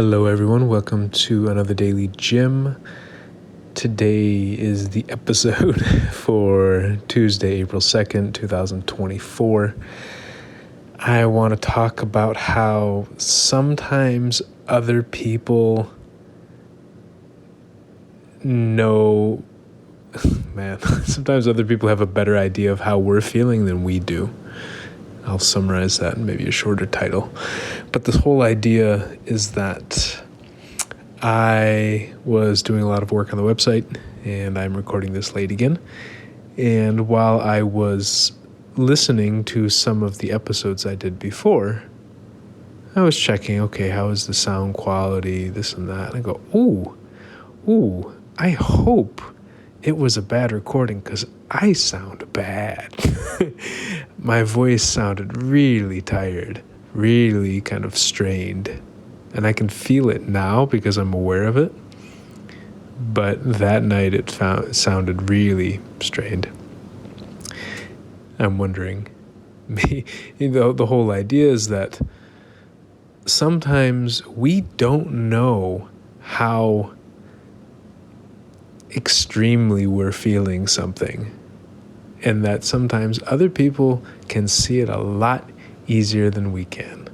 Hello everyone, welcome to another DailyJim. Today is the episode for Tuesday, April 2nd, 2024. I want to talk about how sometimes other people sometimes other people have a better idea of how we're feeling than we do. I'll summarize that in maybe a shorter title. But this whole idea is that I was doing a lot of work on the website, and I'm recording this late again. And while I was listening to some of the episodes I did before, I was checking, okay, how is the sound quality, this and that. And I go, ooh, I hope it was a bad recording because I sound bad. My voice sounded really tired, really kind of strained. And I can feel it now because I'm aware of it. But that night it sounded really strained. I'm wondering, the whole idea is that sometimes we don't know how extremely we're feeling something, and that sometimes other people can see it a lot easier than we can.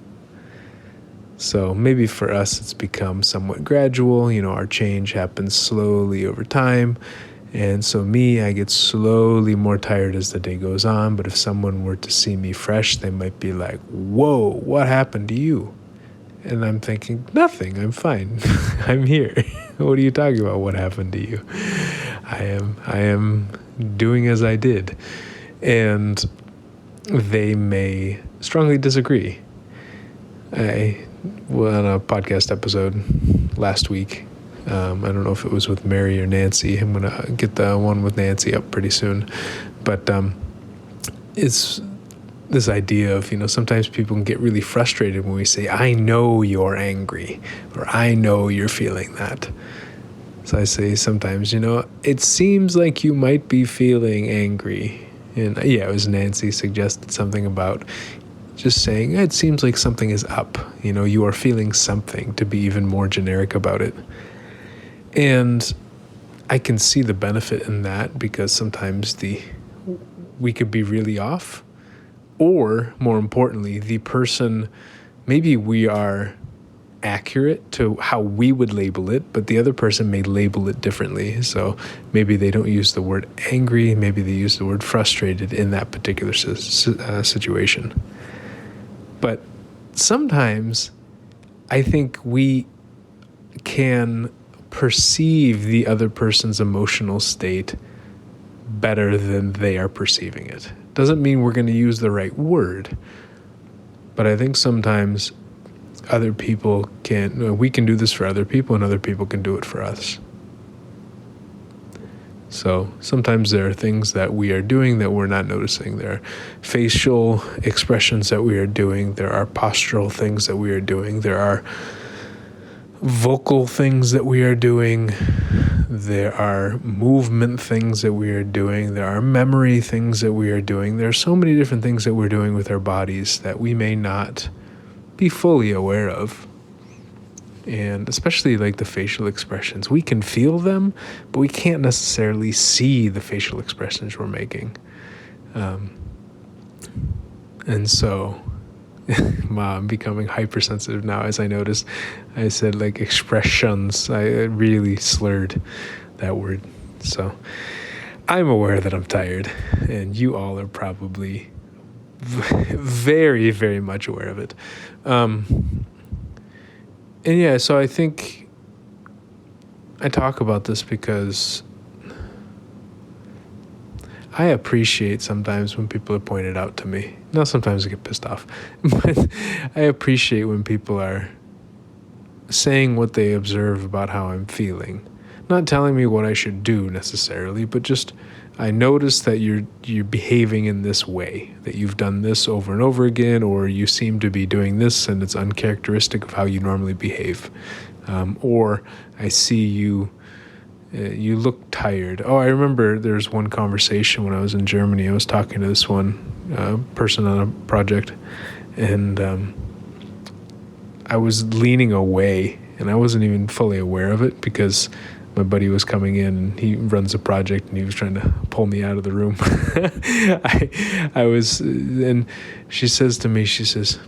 So maybe for us it's become somewhat gradual, our change happens slowly over time, and so I get slowly more tired as the day goes on. But if someone were to see me fresh, they might be like, whoa, what happened to you? And I'm thinking, nothing, I'm fine. I'm here. What are you talking about? What happened to you? I am doing as I did. And they may strongly disagree. I was on a podcast episode last week. I don't know if it was with Mary or Nancy. I'm going to get the one with Nancy up pretty soon. But it's this idea of, sometimes people can get really frustrated when we say, I know you're angry, or I know you're feeling that. So I say sometimes, it seems like you might be feeling angry. And it was Nancy suggested something about just saying, it seems like something is up. You are feeling something, to be even more generic about it. And I can see the benefit in that, because sometimes we could be really off. Or, more importantly, the person, maybe we are accurate to how we would label it, but the other person may label it differently. So maybe they don't use the word angry, maybe they use the word frustrated in that particular situation. But sometimes I think we can perceive the other person's emotional state better than they are perceiving it. Doesn't mean we're going to use the right word, but I think sometimes other people we can do this for other people, and other people can do it for us. So sometimes there are things that we are doing that we're not noticing. There are facial expressions that we are doing. There are postural things that we are doing. There are vocal things that we are doing. There are movement things that we are doing. There are memory things that we are doing. There are so many different things that we're doing with our bodies that we may not be fully aware of. And especially like the facial expressions, we can feel them, but we can't necessarily see the facial expressions we're making. And so I'm becoming hypersensitive now. As I noticed, I said like expressions. I really slurred that word. So I'm aware that I'm tired, and you all are probably very, very much aware of it. So I think I talk about this because I appreciate sometimes when people are pointed out to me. Now, sometimes I get pissed off, but I appreciate when people are saying what they observe about how I'm feeling. Not telling me what I should do necessarily, but just I notice that you're behaving in this way, that you've done this over and over again, or you seem to be doing this and it's uncharacteristic of how you normally behave. Or I see you look tired. Oh, I remember there's one conversation when I was in Germany. I was talking to this one person on a project, and I was leaning away and I wasn't even fully aware of it because my buddy was coming in and he runs a project and he was trying to pull me out of the room. I was, and she says to me, she says,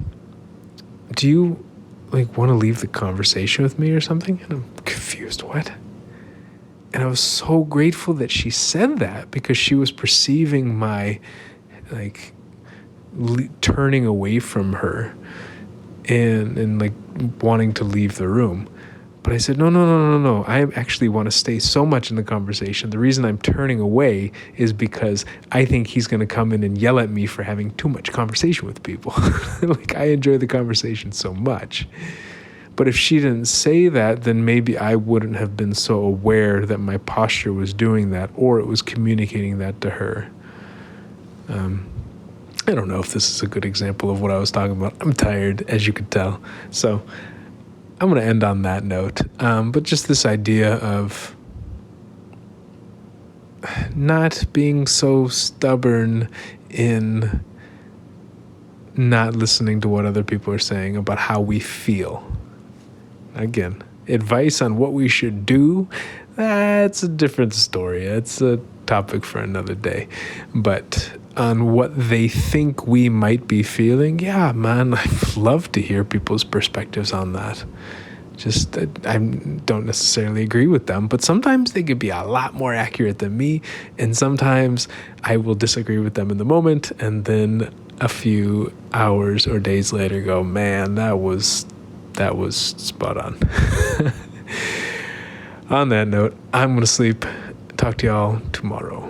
do you want to leave the conversation with me or something? And I'm confused. What? And I was so grateful that she said that, because she was perceiving my turning away from her and wanting to leave the room. But I said, no. I actually want to stay so much in the conversation. The reason I'm turning away is because I think he's going to come in and yell at me for having too much conversation with people. I enjoy the conversation so much. But if she didn't say that, then maybe I wouldn't have been so aware that my posture was doing that, or it was communicating that to her. I don't know if this is a good example of what I was talking about. I'm tired, as you could tell. So I'm going to end on that note. But just this idea of not being so stubborn in not listening to what other people are saying about how we feel. Again, advice on what we should do, that's a different story. It's a topic for another day. But on what they think we might be feeling, yeah, man, I'd love to hear people's perspectives on that. Just, I don't necessarily agree with them, but sometimes they could be a lot more accurate than me, and sometimes I will disagree with them in the moment, and then a few hours or days later go, man, that was spot on. On that note, I'm going to sleep. Talk to y'all tomorrow.